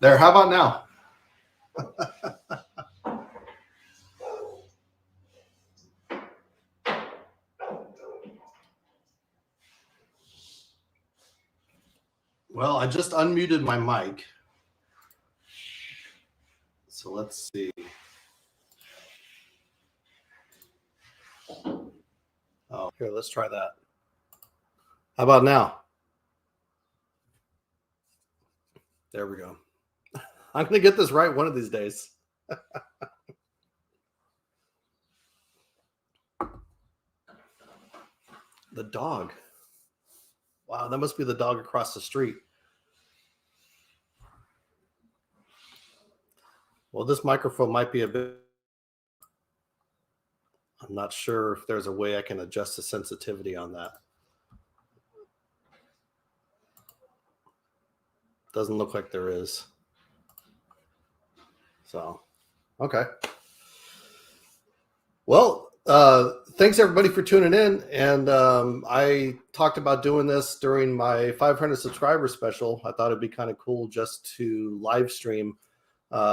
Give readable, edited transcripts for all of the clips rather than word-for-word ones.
There, how about now? Well, I just unmuted my mic. So let's see. Oh, here, let's try that. How about now? There we go. I'm going to get this right one of these days. The dog. Wow, that must be the dog across the street. Well, this microphone might be a bit... I'm not sure if there's a way I can adjust the sensitivity on that. Doesn't look like there is. So, okay. Well, thanks everybody for tuning in. And I talked about doing this during my 500 subscriber special. I thought it'd be kind of cool just to live stream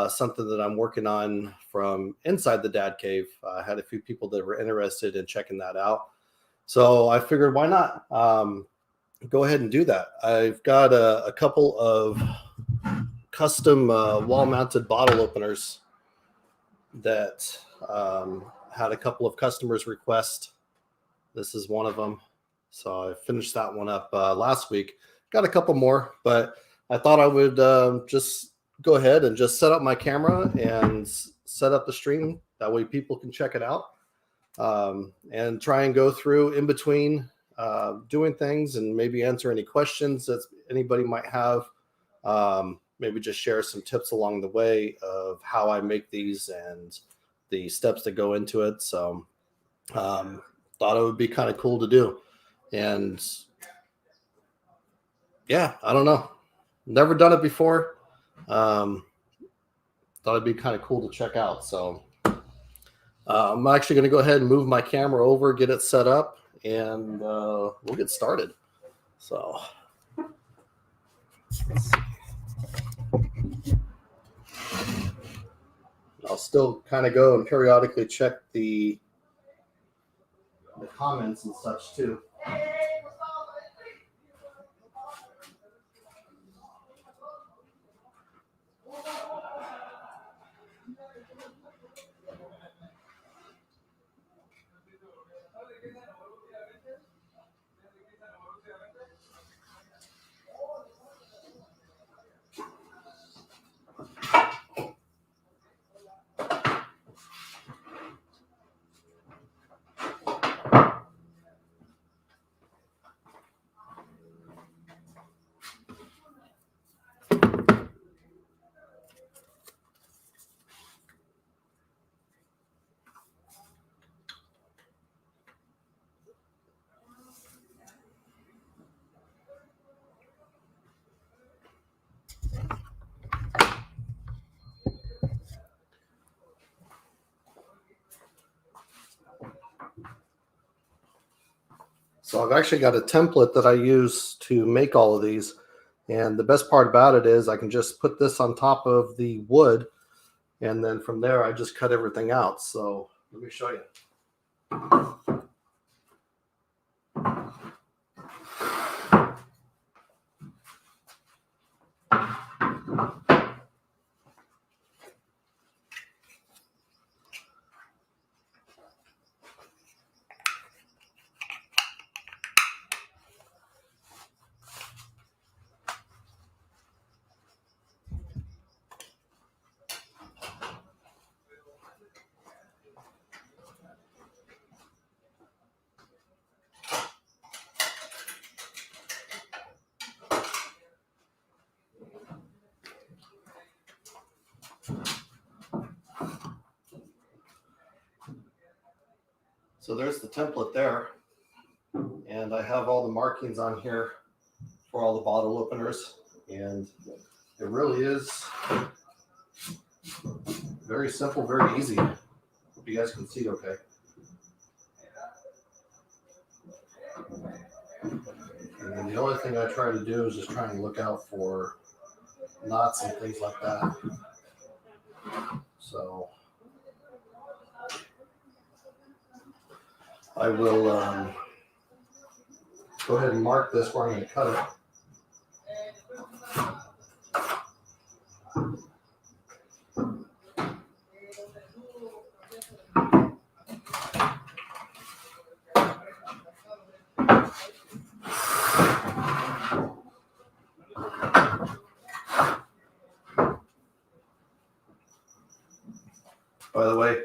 something that I'm working on from inside the Dad Cave. I had a few people that were interested in checking that out. So I figured, why not go ahead and do that? I've got a couple of custom wall-mounted bottle openers that had a couple of customers request. This is one of them. So I finished that one up last week. Got a couple more, but I thought I would just go ahead and just set up my camera and set up the stream. That way people can check it out and try and go through in between doing things and maybe answer any questions that anybody might have. Maybe just share some tips along the way of how I make these and the steps that go into it. So thought it would be kind of cool to do. And yeah, I don't know. Never done it before. Thought it'd be kind of cool to check out. So I'm actually going to go ahead and move my camera over, get it set up, and we'll get started. So let's see. I'll still kind of go and periodically check the comments and such too. So I've actually got a template that I use to make all of these. And the best part about it is I can just put this on top of the wood. And then from there, I just cut everything out. So let me show you. So there's the template there. And I have all the markings on here for all the bottle openers. And it really is very simple, very easy. Hope you guys can see okay. And then the only thing I try to do is just try and look out for knots and things like that. So I will go ahead and mark this where I'm going to cut it. By the way,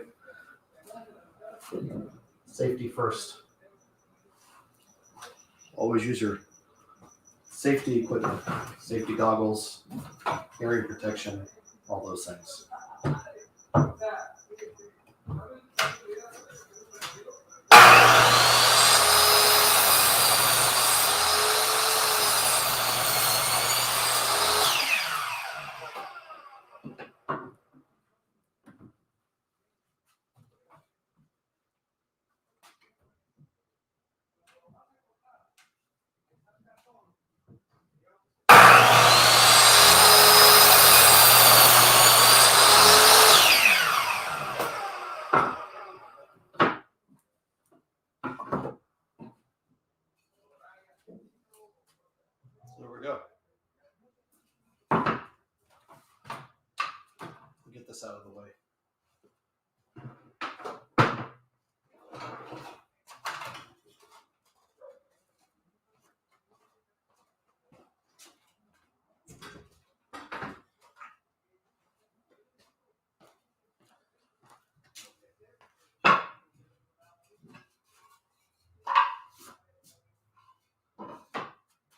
safety first. Always use your safety equipment, safety goggles, hearing protection, all those things. There we go. Get this out of the way.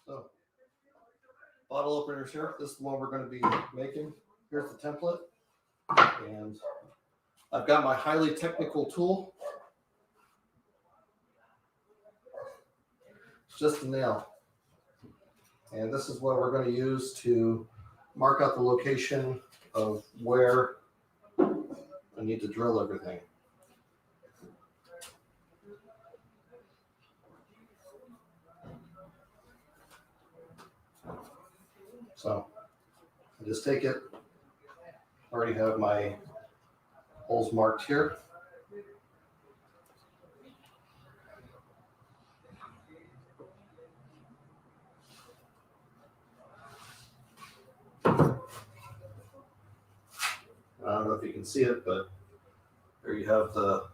So, bottle openers here. This is the one we're going to be making. Here's the template. And I've got my highly technical tool. It's just a nail. And this is what we're going to use to mark out the location of where I need to drill everything. So I just take it. I already have my holes marked here. I don't know if you can see it, but there you have the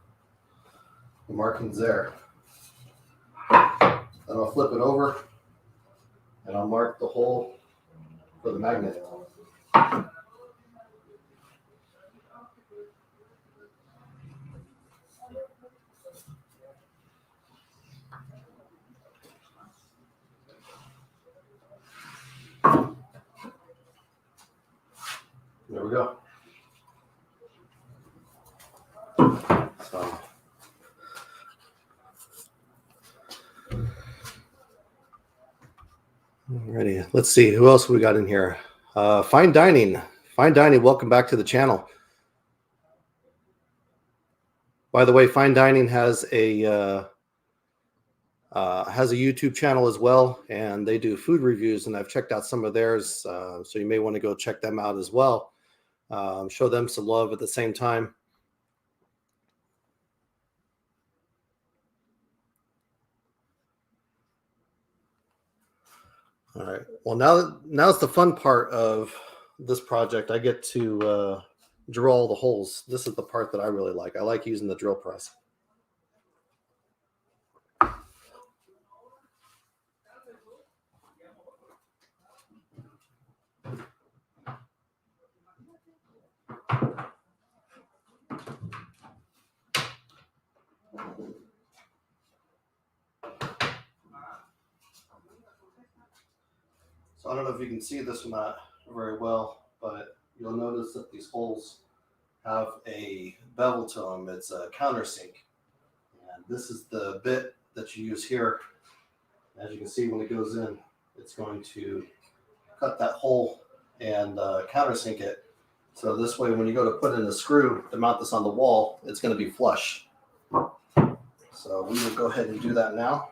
markings there. Then I'll flip it over and I'll mark the hole for the magnet. There we go. So, alrighty, let's see who else we got in here. Fine Dining, welcome back to the channel. By the way, Fine Dining has a YouTube channel as well, and they do food reviews, and I've checked out some of theirs, so you may want to go check them out as well. Show them some love at the same time. All right. Well, now's the fun part of this project. I get to drill all the holes. This is the part that I really like. I like using the drill press. So I don't know if you can see this or not very well, but you'll notice that these holes have a bevel to them. It's a countersink. And this is the bit that you use here. As you can see, when it goes in, it's going to cut that hole and countersink it. So this way, when you go to put in a screw to mount this on the wall, it's going to be flush. So we will go ahead and do that now.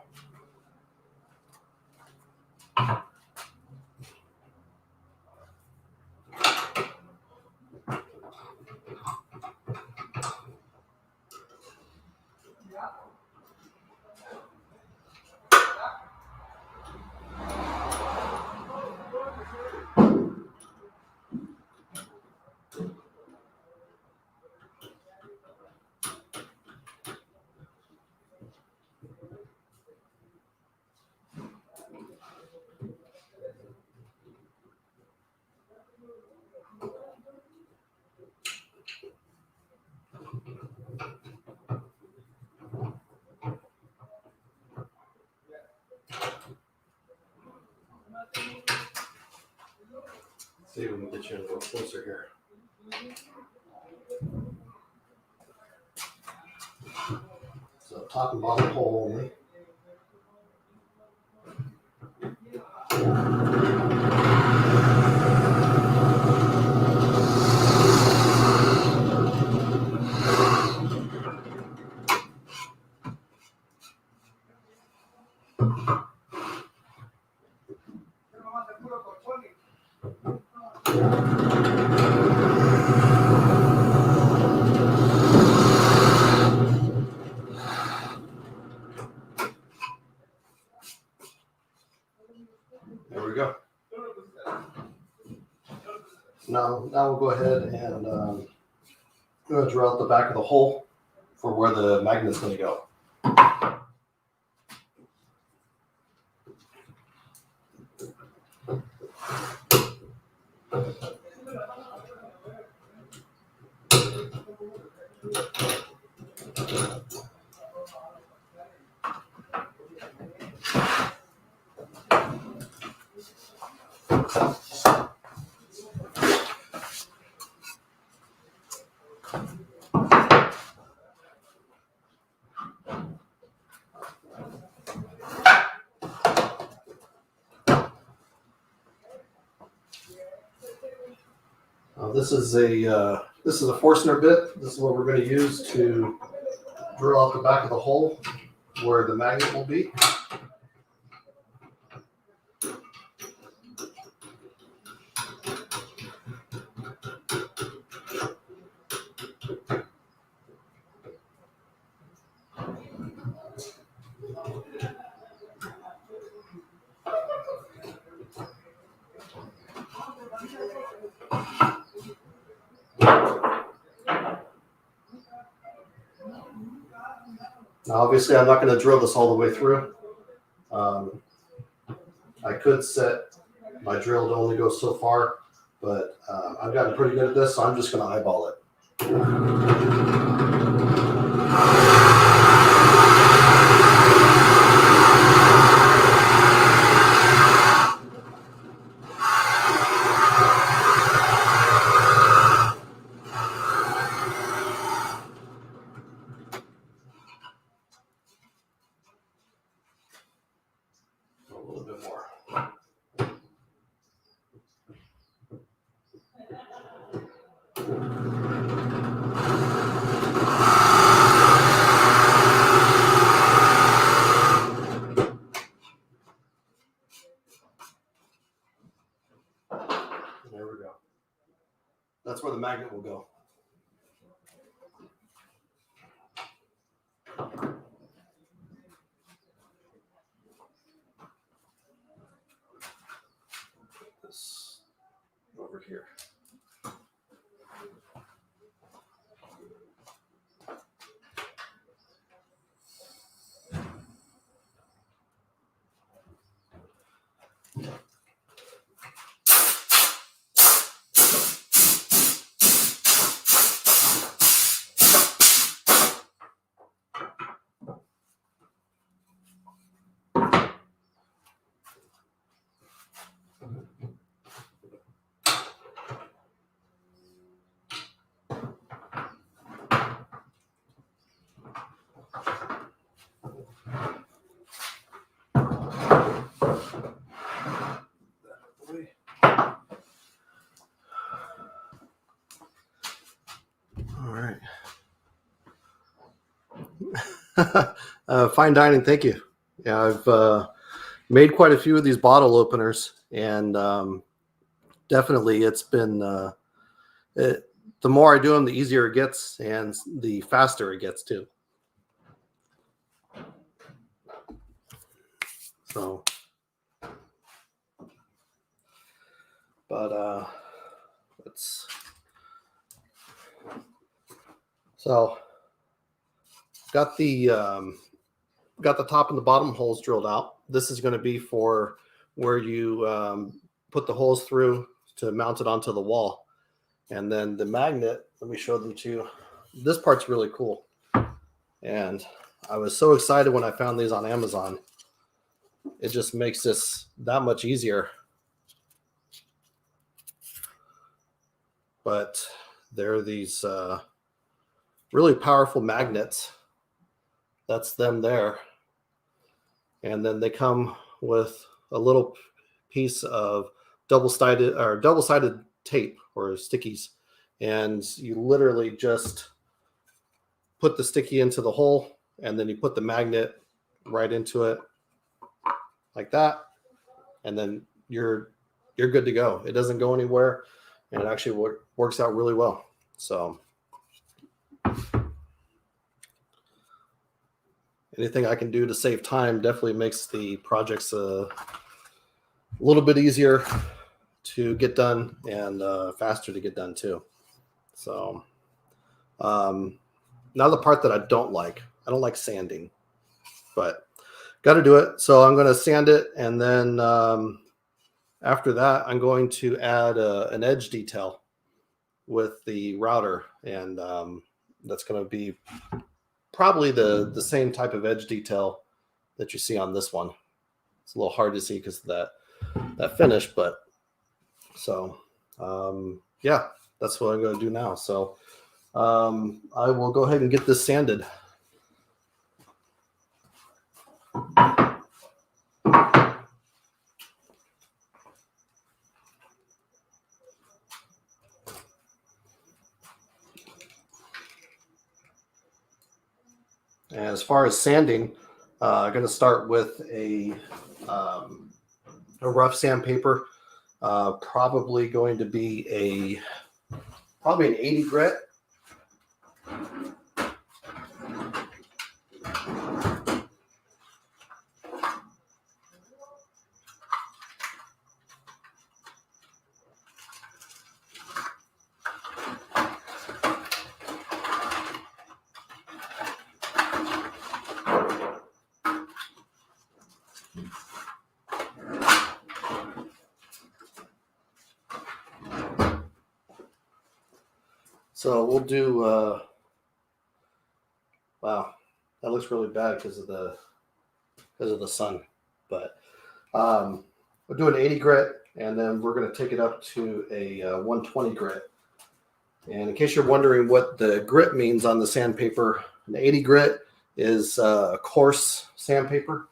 See if we can get you a little closer here. So top and bottom hole only. There we go. Now we'll go ahead and I'm going to drill out the back of the hole for where the magnet's going to go. This is a Forstner bit. This is what we're going to use to drill out the back of the hole where the magnet will be. Now, obviously, I'm not going to drill this all the way through. I could set my drill to only go so far, but I've gotten pretty good at this, so I'm just going to eyeball it. A little bit more. There we go. That's where the magnet will go. This over here. All right. Fine dining, thank you. Yeah, I've made quite a few of these bottle openers, and definitely it's been the more I do them, the easier it gets, and the faster it gets too. So, but let's. So, got the top and the bottom holes drilled out. This is going to be for where you put the holes through to mount it onto the wall. And then the magnet, let me show them to you. This part's really cool. And I was so excited when I found these on Amazon. It just makes this that much easier. but they're these really powerful magnets. That's them there. And then they come with a little piece of double-sided tape or stickies. And you literally just put the sticky into the hole, and then you put the magnet right into it like that. And then you're good to go. It doesn't go anywhere, and it actually works out really well. So anything I can do to save time definitely makes the projects a little bit easier to get done and faster to get done too. So now the part that I don't like sanding, but got to do it. So I'm going to sand it, and then after that, I'm going to add an edge detail with the router, and that's going to be probably the same type of edge detail that you see on this one. It's a little hard to see because of that finish, but so yeah, that's what I'm going to do now. So I will go ahead and get this sanded. And as far as sanding, I'm going to start with a rough sandpaper, probably going to be probably an 80 grit. So we'll do, wow, that looks really bad because of the sun. But we'll do an 80 grit, and then we're going to take it up to a 120 grit. And in case you're wondering what the grit means on the sandpaper, an 80 grit is a coarse sandpaper.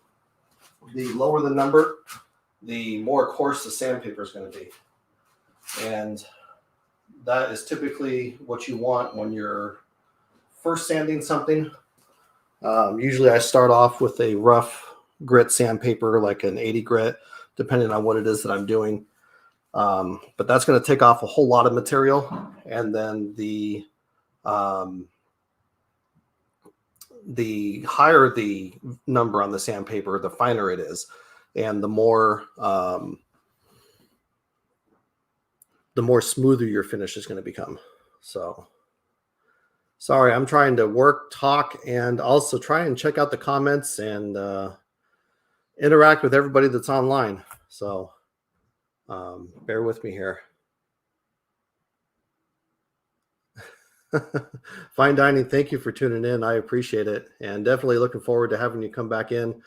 The lower the number, the more coarse the sandpaper is going to be. And that is typically what you want when you're first sanding something. Usually I start off with a rough grit sandpaper, like an 80 grit, depending on what it is that I'm doing. But that's going to take off a whole lot of material. And then the higher the number on the sandpaper, the finer it is. And the more smoother your finish is going to become. So sorry, I'm trying to work, talk, and also try and check out the comments and interact with everybody that's online. So bear with me here. Fine Dining, thank you for tuning in. I appreciate it, and definitely looking forward to having you come back in.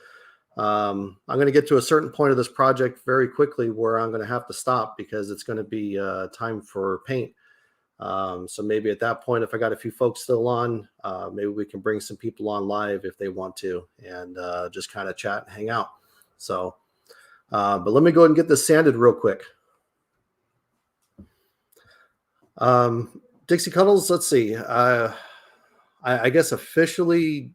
I'm going to get to a certain point of this project very quickly where I'm going to have to stop because it's going to be time for paint. So maybe at that point, if I got a few folks still on, maybe we can bring some people on live if they want to, and just kind of chat and hang out. So, but let me go ahead and get this sanded real quick. Dixie Cuddles, let's see. I guess officially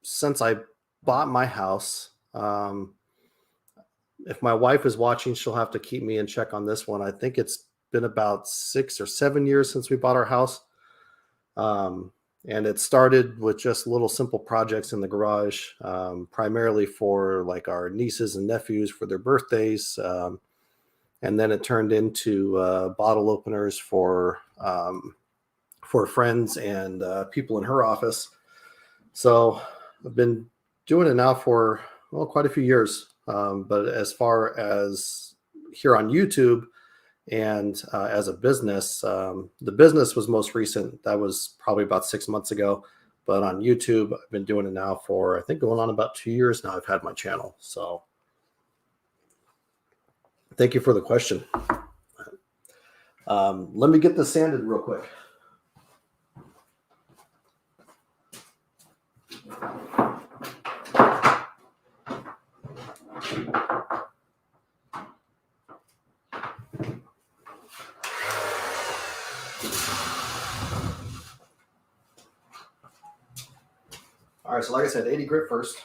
since I bought my house, if my wife is watching, she'll have to keep me in check on this one. I think it's been about 6 or 7 years since we bought our house. And it started with just little simple projects in the garage, primarily for like our nieces and nephews for their birthdays. And then it turned into bottle openers for friends and people in her office. So I've been doing it now for quite a few years. But as far as here on YouTube and as a business, the business was most recent. That was probably about 6 months ago. But on YouTube, I've been doing it now for, I think, going on about 2 years now. I've had my channel. So thank you for the question. Let me get this sanded real quick. All right, so like I said, 80 grit first.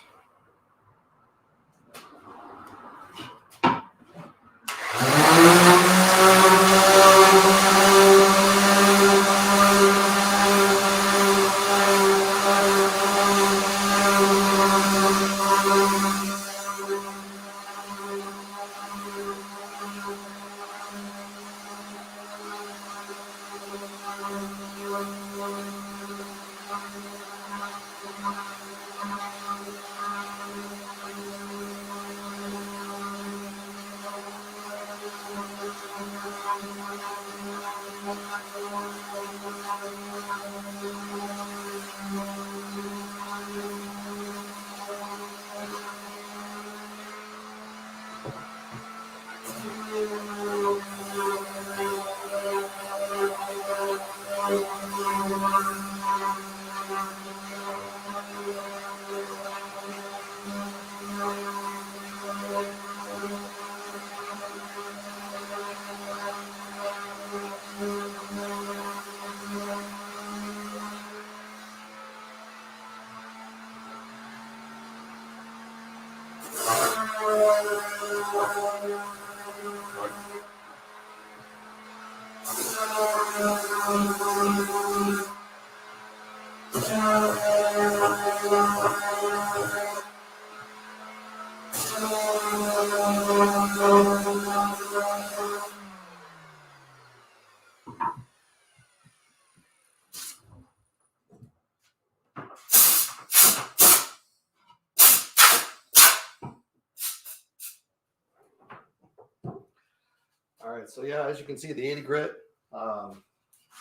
All right, so yeah, as you can see, the 80 grit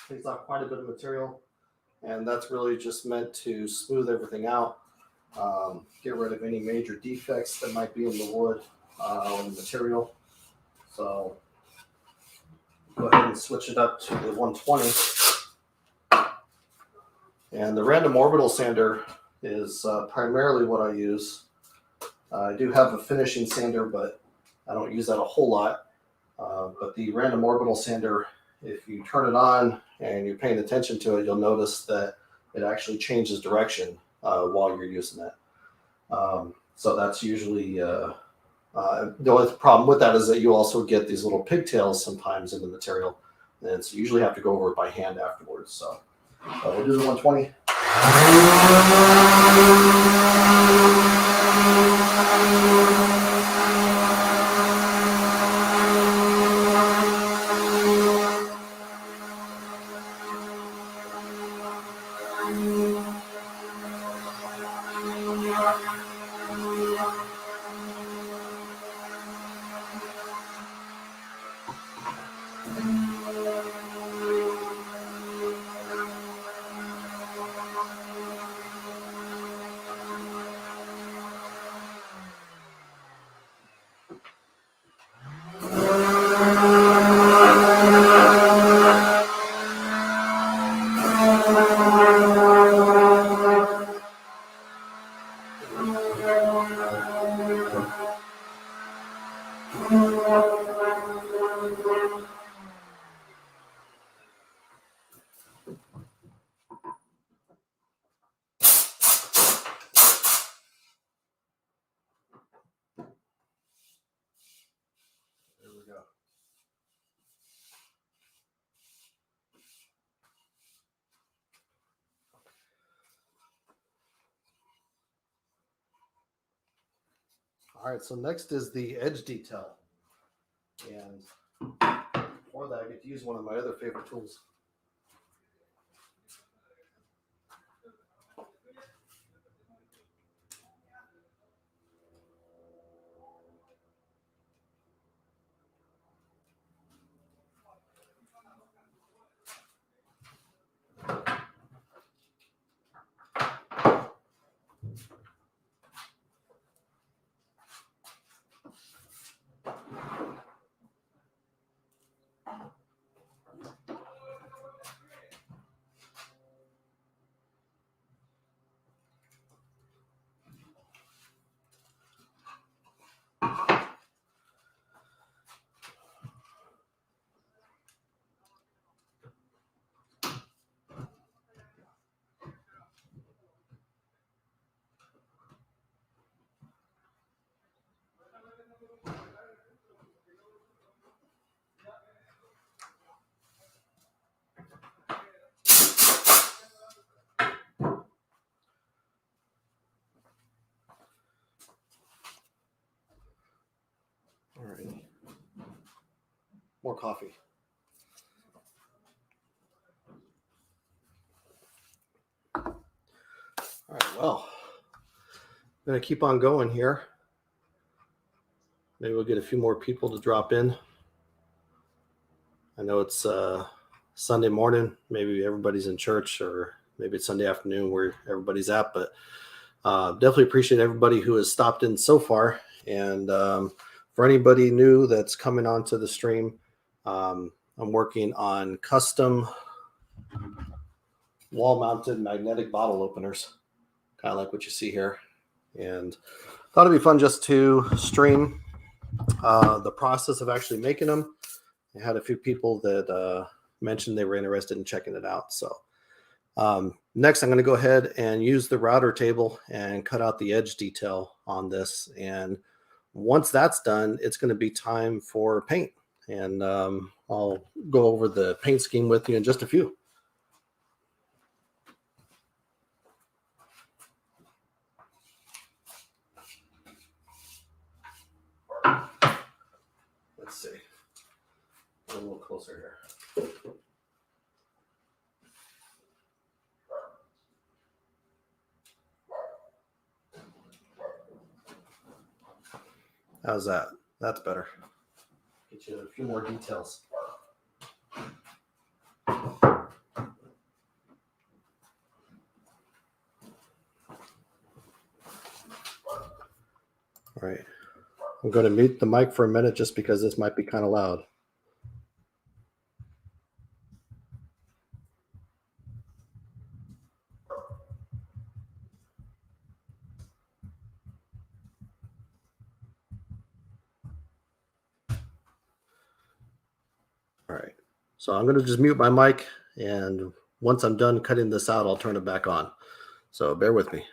takes off quite a bit of material, and that's really just meant to smooth everything out, get rid of any major defects that might be in the wood or the material. So go ahead and switch it up to the 120. And the random orbital sander is primarily what I use. I do have a finishing sander, but I don't use that a whole lot. But the random orbital sander, if you turn it on and you're paying attention to it, you'll notice that it actually changes direction while you're using it. So that's usually the only problem with that is that you also get these little pigtails sometimes in the material, and so you usually have to go over it by hand afterwards. So we'll do the 120. There we go. All right, so next is the edge detail. And for that, I get to use one of my other favorite tools. More coffee. All right, well, I'm going to keep on going here. Maybe we'll get a few more people to drop in. I know it's Sunday morning. Maybe everybody's in church, or maybe it's Sunday afternoon where everybody's at. But definitely appreciate everybody who has stopped in so far. And for anybody new that's coming onto the stream, I'm working on custom wall-mounted magnetic bottle openers, kind of like what you see here. And thought it'd be fun just to stream the process of actually making them. I had a few people that mentioned they were interested in checking it out. So next, I'm going to go ahead and use the router table and cut out the edge detail on this. And once that's done, it's going to be time for paint. And I'll go over the paint scheme with you in just a few. Let's see. A little closer here. How's that? That's better. Get you a few more details. All right. I'm going to mute the mic for a minute just because this might be kind of loud. All right. So I'm going to just mute my mic, and once I'm done cutting this out, I'll turn it back on. So bear with me.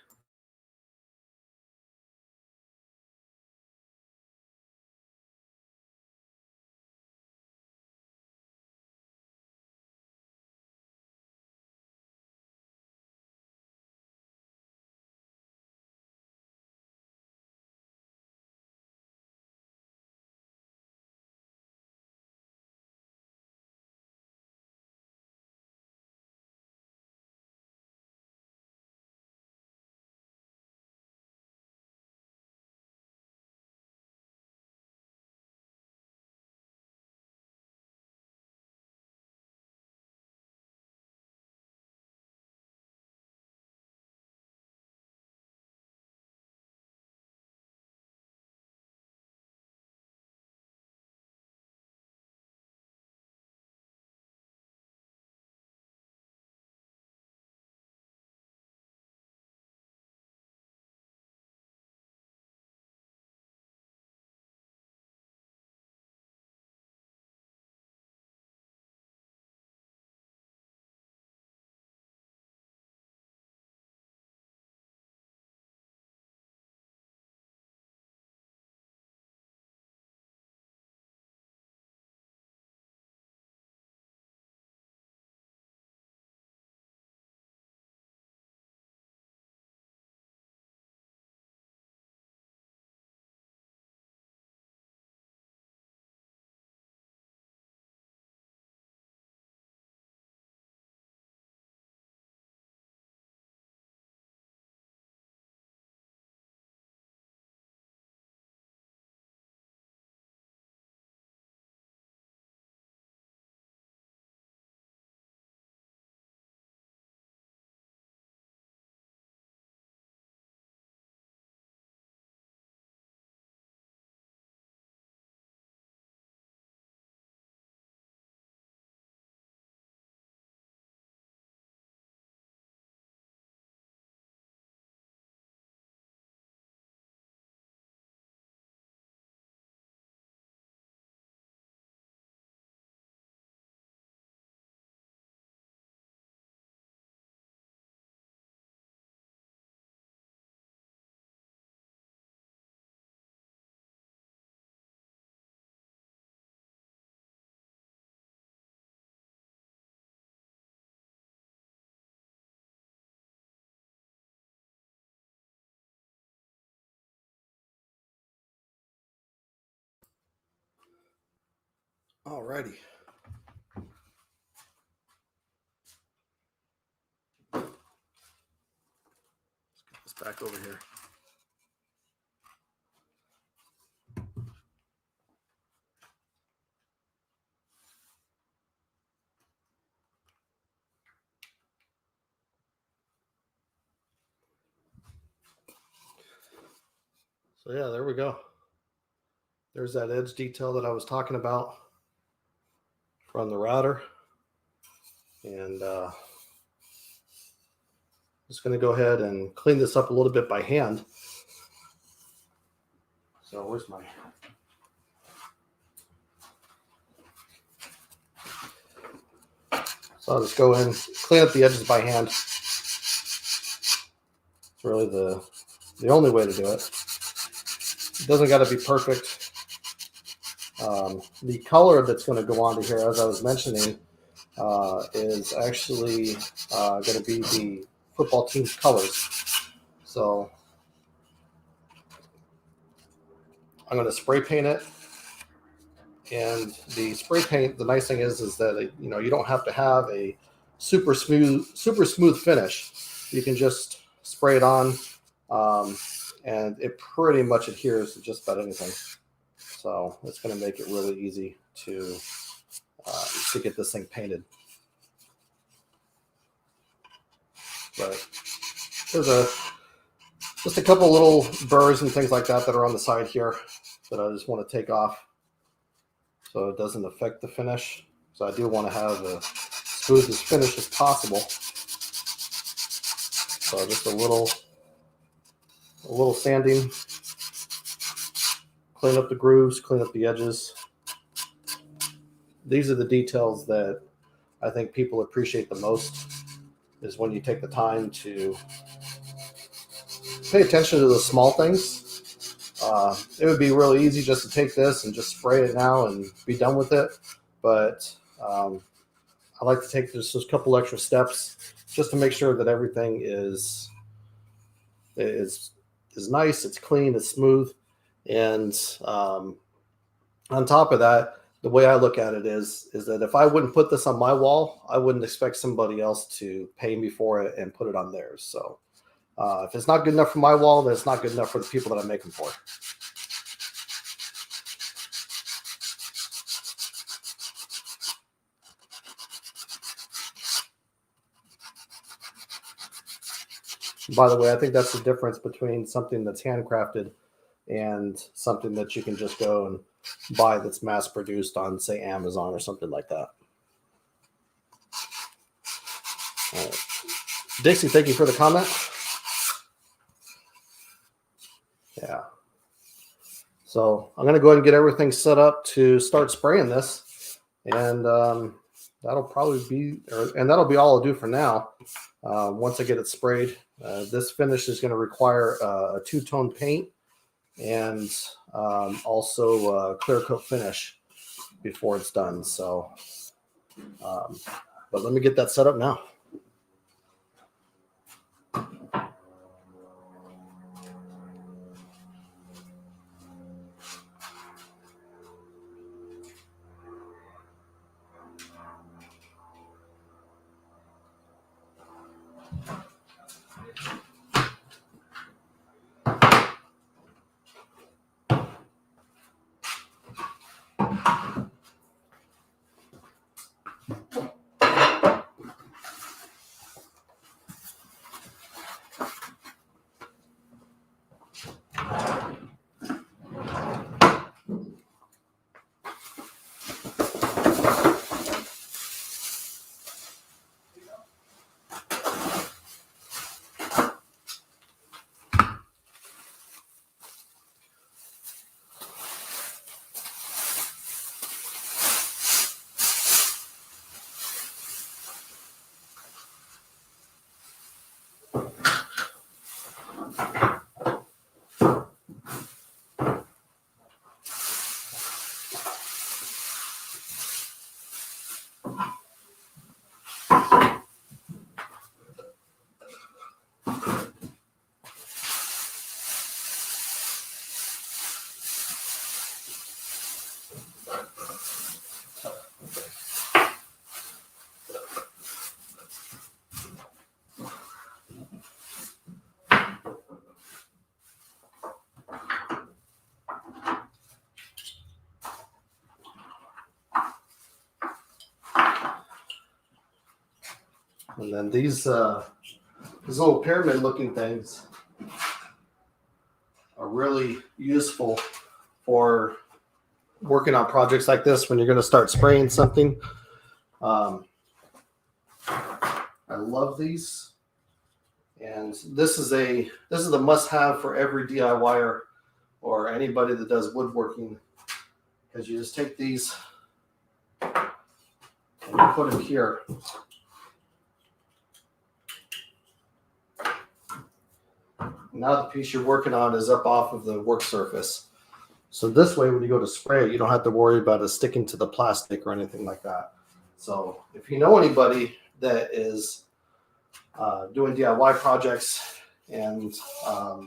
Alrighty. Let's get this back over here. So yeah, there we go. There's that edge detail that I was talking about from the router. And just going to go ahead and clean this up a little bit by hand. So where's my... So I'll just go in, clean up the edges by hand. It's really the only way to do it. It doesn't got to be perfect. The color that's going to go onto here, as I was mentioning, is actually going to be the football team's colors. So I'm going to spray paint it. And the spray paint, the nice thing is that you don't have to have a super smooth finish. You can just spray it on, and it pretty much adheres to just about anything. So it's going to make it really easy to get this thing painted. But there's just a couple little burrs and things like that are on the side here that I just want to take off, so it doesn't affect the finish. So I do want to have the smoothest finish as possible. So just a little sanding, clean up the grooves, clean up the edges. These are the details that I think people appreciate the most, is when you take the time to pay attention to the small things. It would be really easy just to take this and just spray it now and be done with it. But I like to take just a couple extra steps just to make sure that everything is nice, it's clean, it's smooth. And on top of that, the way I look at it is that if I wouldn't put this on my wall, I wouldn't expect somebody else to pay me for it and put it on theirs. So if it's not good enough for my wall, then it's not good enough for the people that I make them for. By the way, I think that's the difference between something that's handcrafted and something that you can just go and buy that's mass produced on, say, Amazon or something like that. All right. Dixie, thank you for the comment. Yeah. So I'm going to go ahead and get everything set up to start spraying this. And that'll probably be, that'll be all I'll do for now. Once I get it sprayed, this finish is going to require a two-tone paint and also a clear coat finish before it's done. So, but let me get that set up now. And then these little pyramid looking things are really useful for working on projects like this when you're going to start spraying something. I love these, and this is a must-have for every DIYer or anybody that does woodworking, because you just take these and you put them here. Now the piece you're working on is up off of the work surface. So this way, when you go to spray it, you don't have to worry about it sticking to the plastic or anything like that. So if you know anybody that is doing DIY projects and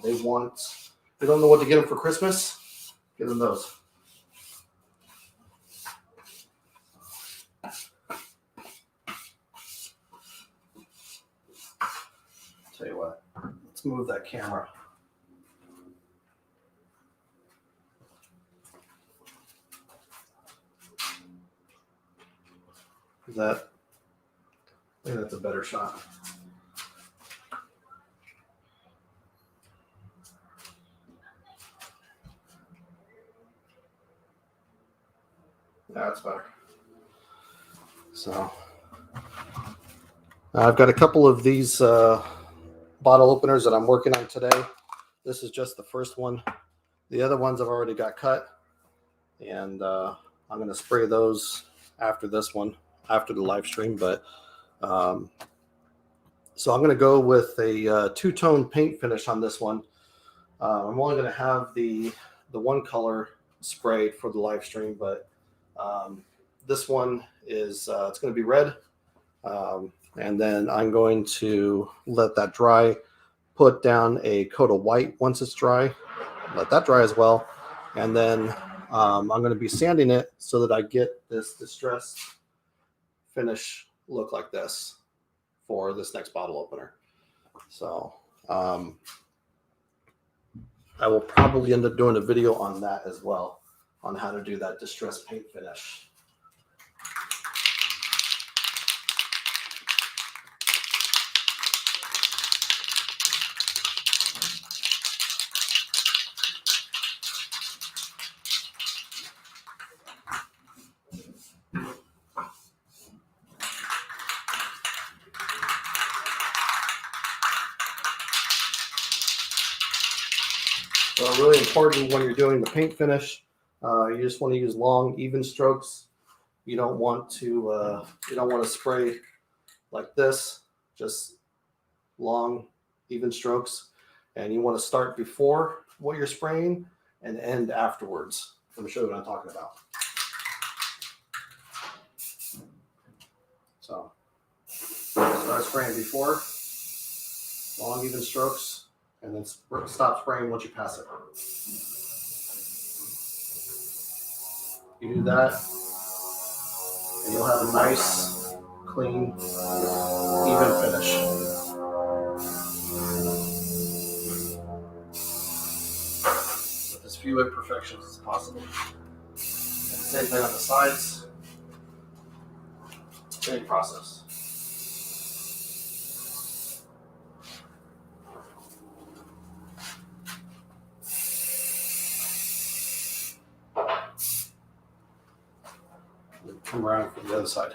they don't know what to get them for Christmas, get them those. Tell you what, let's move that camera. I think that's a better shot. That's better. So I've got a couple of these bottle openers that I'm working on today. This is just the first one. The other ones I've already got cut, and I'm going to spray those after this one, after the live stream. But so I'm going to go with a two-tone paint finish on this one. I'm only going to have the one color sprayed for the live stream, but this one is it's going to be red, and then I'm going to let that dry, put down a coat of white once it's dry, let that dry as well, and then I'm going to be sanding it so that I get this distressed finish look like this for this next bottle opener. So I will probably end up doing a video on that as well, on how to do that distressed paint finish. So really important when you're doing the paint finish, you just want to use long, even strokes. You don't want to spray like this, just long, even strokes. And you want to start before what you're spraying and end afterwards. Let me show you what I'm talking about. So start spraying before, long, even strokes, and then stop spraying once you pass it. You do that, and you'll have a nice, clean, even finish. With as few imperfections as possible. And the same thing on the sides. Same process. Come around from the other side.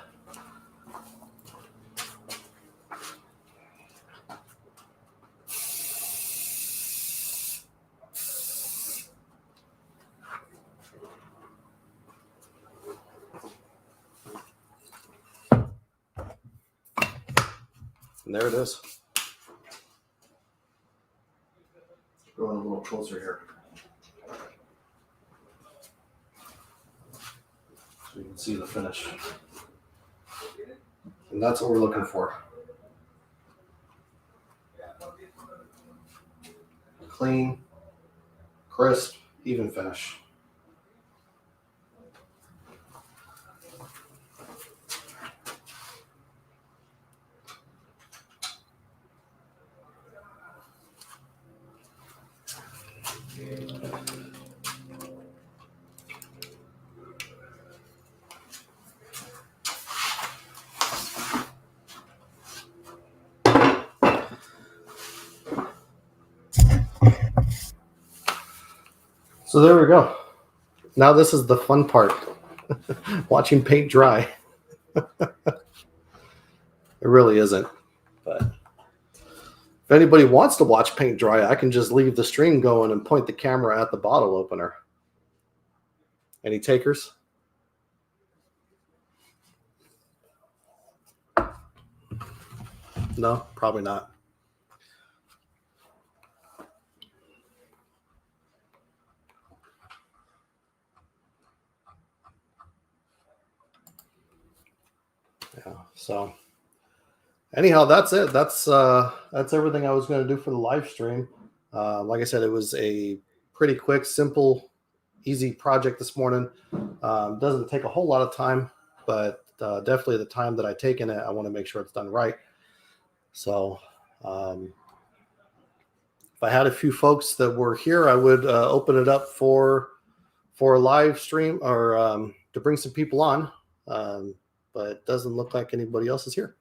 And there it is. Going a little closer here. So you can see the finish. And that's what we're looking for. Clean, crisp, even finish. So there we go. Now this is the fun part. Watching paint dry. It really isn't. But if anybody wants to watch paint dry, I can just leave the stream going and point the camera at the bottle opener. Any takers? No, probably not. Yeah, so anyhow, that's it. That's everything I was going to do for the live stream. Like I said, it was a pretty quick, simple, easy project this morning. Doesn't take a whole lot of time, but definitely the time that I take in it, I want to make sure it's done right. So if I had a few folks that were here, I would open it up for a live stream or to bring some people on. But it doesn't look like anybody else is here.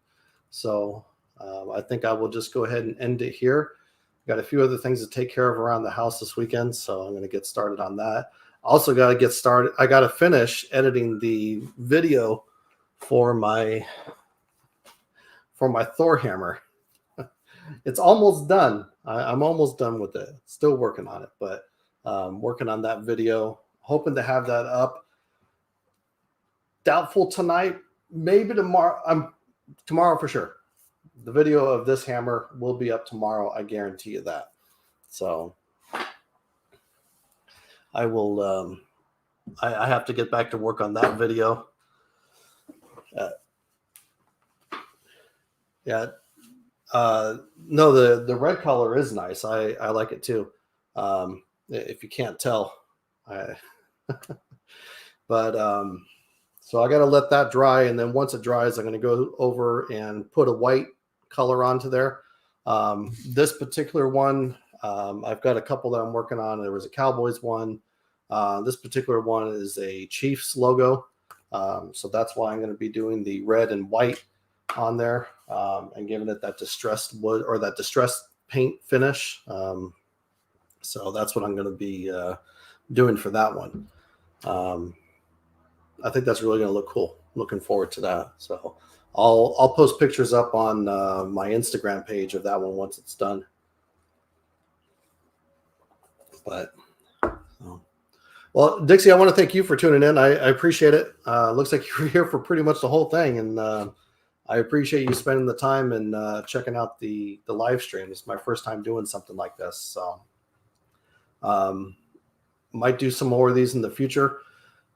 So I think I will just go ahead and end it here. Got a few other things to take care of around the house this weekend, so I'm going to get started on that. Also got to get started. I got to finish editing the video for my Thor hammer. It's almost done. I'm almost done with it. Still working on it, but working on that video. Hoping to have that up. Doubtful tonight. Maybe tomorrow. Tomorrow for sure. The video of this hammer will be up tomorrow. I guarantee you that. So I will. I have to get back to work on that video. Yeah. No, the red color is nice. I like it too. If you can't tell, but so I got to let that dry, and then once it dries, I'm going to go over and put a white color onto there. This particular one, I've got a couple that I'm working on. There was a Cowboys one. This particular one is a Chiefs logo, so that's why I'm going to be doing the red and white on there and giving it that distressed wood or that distressed paint finish. So that's what I'm going to be doing for that one. I think that's really going to look cool. Looking forward to that. So I'll post pictures up on my Instagram page of that one once it's done. But well, Dixie, I want to thank you for tuning in. I appreciate it. Looks like you were here for pretty much the whole thing, and I appreciate you spending the time and checking out the live stream. It's my first time doing something like this, so might do some more of these in the future.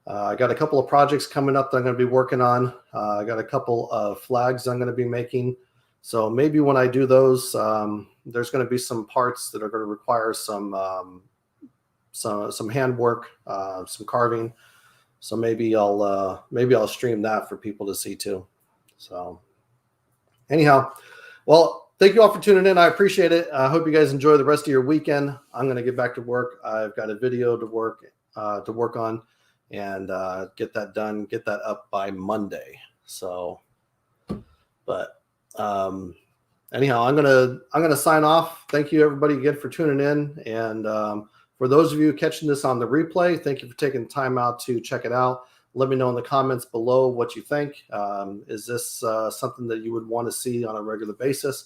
I got a couple of projects coming up that I'm going to be working on. I got a couple of flags I'm going to be making. So maybe when I do those, there's going to be some parts that are going to require some handwork, some carving. So maybe I'll stream that for people to see too. So anyhow, well, thank you all for tuning in. I appreciate it. I hope you guys enjoy the rest of your weekend. I'm going to get back to work. I've got a video to work on. And get that done, get that up by Monday. So, but anyhow, I'm gonna sign off. Thank you everybody again for tuning in, and for those of you catching this on the replay, thank you for taking the time out to check it out. Let me know in the comments below what you think. Is this something that you would want to see on a regular basis?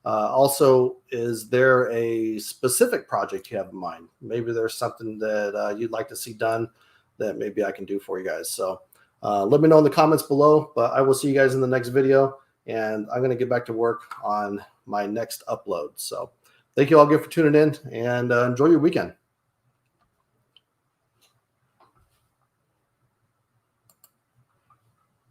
Also, is there a specific project you have in mind? Maybe there's something that you'd like to see done that maybe I can do for you guys. So let me know in the comments below, but I will see you guys in the next video, and I'm going to get back to work on my next upload. So thank you all again for tuning in, and enjoy your weekend.